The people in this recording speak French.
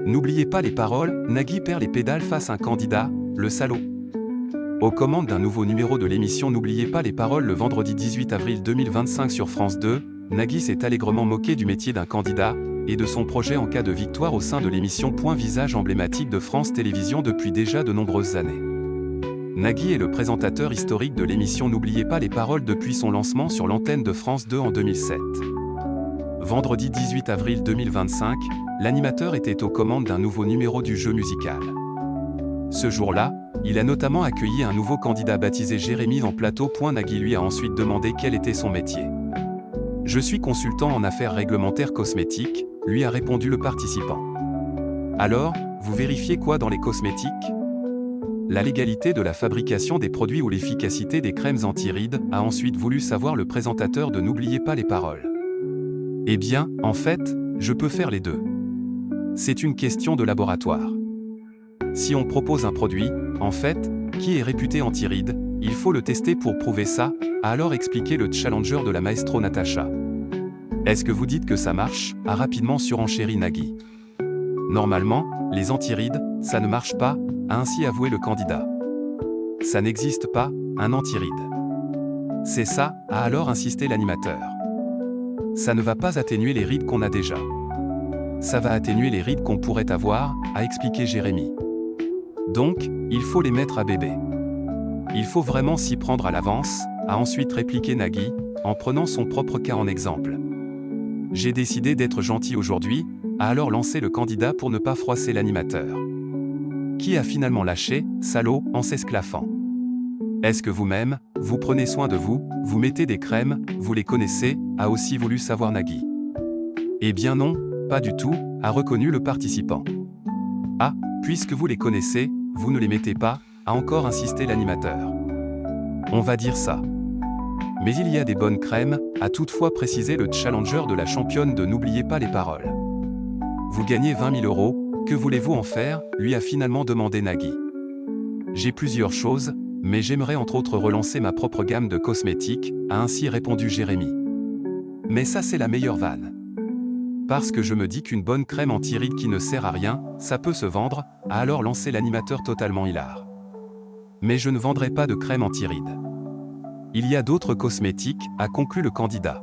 N'oubliez pas les paroles, Nagui perd les pédales face à un candidat, le salaud. Aux commandes d'un nouveau numéro de l'émission N'oubliez pas les paroles le vendredi 18 avril 2025 sur France 2, Nagui s'est allègrement moqué du métier d'un candidat et de son projet en cas de victoire au sein de l'émission Visage emblématique de France Télévisions depuis déjà de nombreuses années. Nagui est le présentateur historique de l'émission N'oubliez pas les paroles depuis son lancement sur l'antenne de France 2 en 2007. Vendredi 18 avril 2025, l'animateur était aux commandes d'un nouveau numéro du jeu musical. Ce jour-là, il a notamment accueilli un nouveau candidat baptisé Jérémy en plateau. Nagui lui a ensuite demandé quel était son métier. « Je suis consultant en affaires réglementaires cosmétiques », lui a répondu le participant. « Alors, vous vérifiez quoi dans les cosmétiques ? La légalité de la fabrication des produits ou l'efficacité des crèmes anti-rides, a ensuite voulu savoir le présentateur de N'oubliez pas les paroles. Eh bien, en fait, je peux faire les deux. C'est une question de laboratoire. Si on propose un produit, en fait, qui est réputé anti-rides, il faut le tester pour prouver ça, a alors expliqué le challenger de la maestro Natacha. Est-ce que vous dites que ça marche, a rapidement surenchéri Nagui. Normalement, les anti-rides, ça ne marche pas, a ainsi avoué le candidat. Ça n'existe pas, un anti-ride. C'est ça, a alors insisté l'animateur. Ça ne va pas atténuer les rides qu'on a déjà. Ça va atténuer les rides qu'on pourrait avoir, a expliqué Jérémy. Donc, il faut les mettre à bébé. Il faut vraiment s'y prendre à l'avance, a ensuite répliqué Nagui, en prenant son propre cas en exemple. J'ai décidé d'être gentil aujourd'hui, a alors lancé le candidat pour ne pas froisser l'animateur. Qui a finalement lâché, salaud, en s'esclaffant. Est-ce que vous-même, vous prenez soin de vous, vous mettez des crèmes, vous les connaissez, a aussi voulu savoir Nagui. Eh bien non, pas du tout, a reconnu le participant. Ah, puisque vous les connaissez, vous ne les mettez pas, a encore insisté l'animateur. On va dire ça. Mais il y a des bonnes crèmes, a toutefois précisé le challenger de la championne de N'oubliez pas les paroles. Vous gagnez 20 000 €, que voulez-vous en faire, lui a finalement demandé Nagui. J'ai plusieurs choses, mais j'aimerais entre autres relancer ma propre gamme de cosmétiques, a ainsi répondu Jérémy. Mais ça c'est la meilleure vanne. Parce que je me dis qu'une bonne crème anti-rides qui ne sert à rien, ça peut se vendre, a alors lancé l'animateur totalement hilar. Mais je ne vendrai pas de crème anti-rides. Il y a d'autres cosmétiques, a conclu le candidat.